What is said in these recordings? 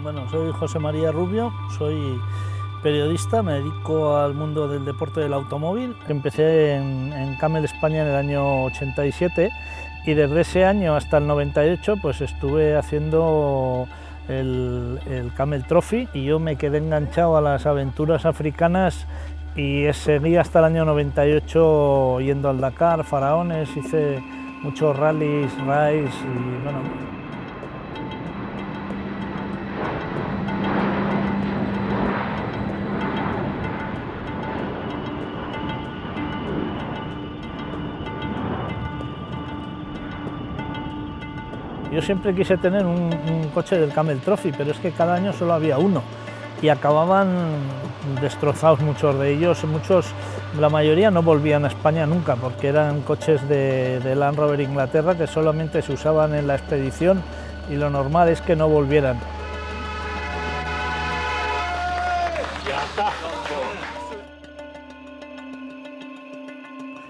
Bueno, soy José María Rubio, soy periodista, me dedico al mundo del deporte del automóvil. Empecé en Camel España en el año 87 y desde ese año hasta el 98 pues estuve haciendo el Camel Trophy y yo me quedé enganchado a las aventuras africanas y seguí hasta el año 98 yendo al Dakar, Faraones, hice muchos rallies, rides y bueno. Yo siempre quise tener un coche del Camel Trophy, pero es que cada año solo había uno y acababan destrozados muchos de ellos. La mayoría no volvían a España nunca porque eran coches de Land Rover Inglaterra que solamente se usaban en la expedición y lo normal es que no volvieran.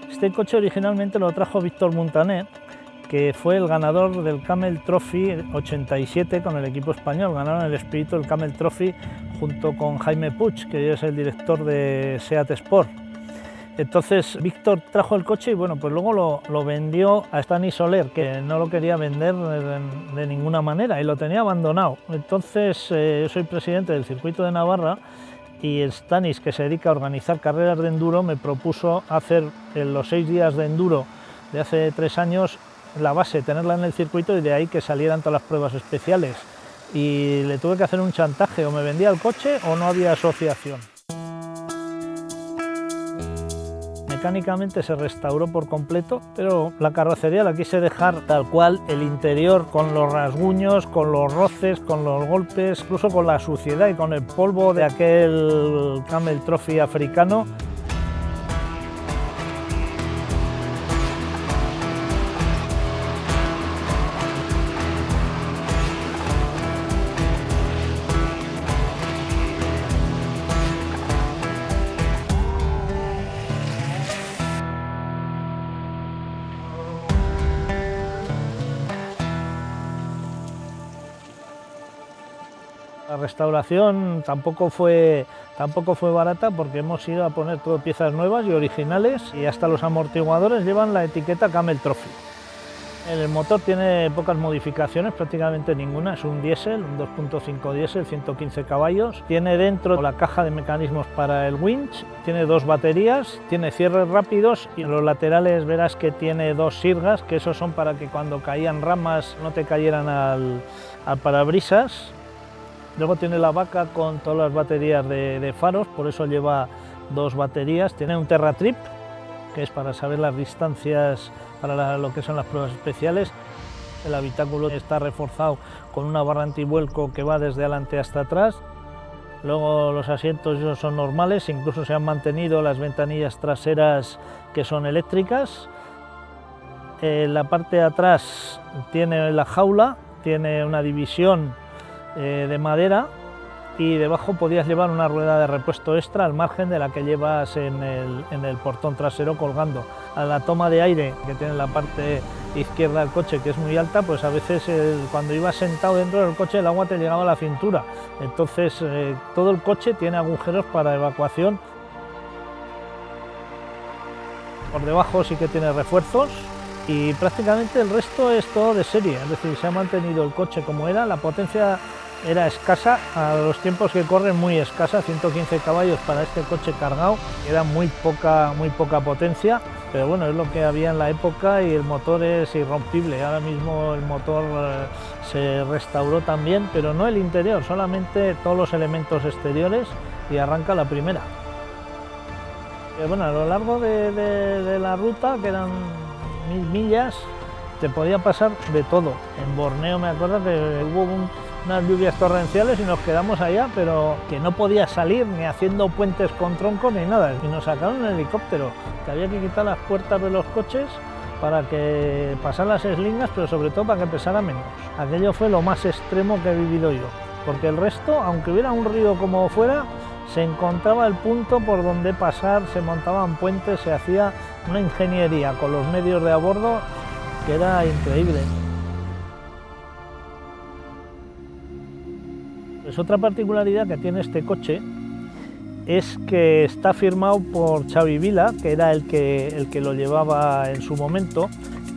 Este coche originalmente lo trajo Víctor Muntaner, que fue el ganador del Camel Trophy 87 con el equipo español. Ganaron el espíritu del Camel Trophy junto con Jaime Puig, que es el director de Seat Sport. Entonces Víctor trajo el coche y bueno, pues luego lo vendió a Stanis Soler, que no lo quería vender de ninguna manera y lo tenía abandonado. Entonces yo soy presidente del circuito de Navarra y el Stanis, que se dedica a organizar carreras de enduro, me propuso hacer los 6 días de enduro de hace 3 años la base, tenerla en el circuito y de ahí que salieran todas las pruebas especiales. Y le tuve que hacer un chantaje, o me vendía el coche o no había asociación. Mecánicamente se restauró por completo, pero la carrocería la quise dejar tal cual, el interior con los rasguños, con los roces, con los golpes, incluso con la suciedad y con el polvo de aquel Camel Trophy africano. La restauración tampoco fue barata porque hemos ido a poner todo piezas nuevas y originales y hasta los amortiguadores llevan la etiqueta Camel Trophy. El motor tiene pocas modificaciones, prácticamente ninguna, es un diésel, un 2.5 diésel, 115 caballos. Tiene dentro la caja de mecanismos para el winch, tiene 2 baterías, tiene cierres rápidos y en los laterales verás que tiene 2 sirgas, que esos son para que cuando caían ramas no te cayeran al parabrisas. Luego tiene la vaca con todas las baterías de faros, por eso lleva 2 baterías. Tiene un Terra Trip, que es para saber las distancias para lo que son las pruebas especiales. El habitáculo está reforzado con una barra antivuelco que va desde adelante hasta atrás. Luego los asientos son normales, incluso se han mantenido las ventanillas traseras que son eléctricas. La parte de atrás tiene la jaula, tiene una división de madera y debajo podías llevar una rueda de repuesto extra al margen de la que llevas en el portón trasero colgando. A la toma de aire que tiene en la parte izquierda del coche, que es muy alta, pues a veces cuando ibas sentado dentro del coche el agua te llegaba a la cintura. Entonces todo el coche tiene agujeros para evacuación. Por debajo sí que tiene refuerzos y prácticamente el resto es todo de serie, es decir, se ha mantenido el coche como era, la potencia era escasa, a los tiempos que corren muy escasa, 115 caballos para este coche cargado, era muy poca potencia, pero bueno, es lo que había en la época y el motor es irrompible. Ahora mismo el motor se restauró también, pero no el interior, solamente todos los elementos exteriores y arranca la primera. Bueno, a lo largo de la ruta, que eran 1000 millas, te podía pasar de todo. En Borneo me acuerdo que hubo unas lluvias torrenciales y nos quedamos allá, pero que no podía salir ni haciendo puentes con troncos ni nada. Y nos sacaron en helicóptero, que había que quitar las puertas de los coches para que pasaran las eslingas, pero sobre todo para que pesara menos. Aquello fue lo más extremo que he vivido yo, porque el resto, aunque hubiera un río como fuera, se encontraba el punto por donde pasar, se montaban puentes, se hacía una ingeniería con los medios de a bordo que era increíble. Pues otra particularidad que tiene este coche es que está firmado por Xavi Vila, que era el que lo llevaba en su momento,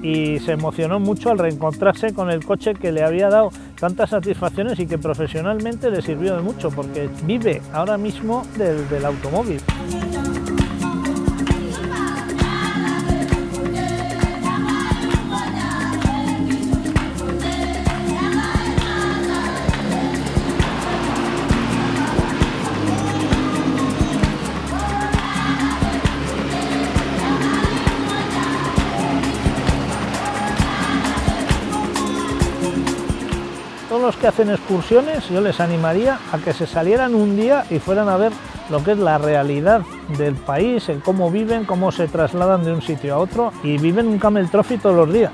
y se emocionó mucho al reencontrarse con el coche que le había dado tantas satisfacciones y que profesionalmente le sirvió de mucho, porque vive ahora mismo del automóvil. Todos los que hacen excursiones, yo les animaría a que se salieran un día y fueran a ver lo que es la realidad del país, el cómo viven, cómo se trasladan de un sitio a otro, y viven un Camel Trophy todos los días.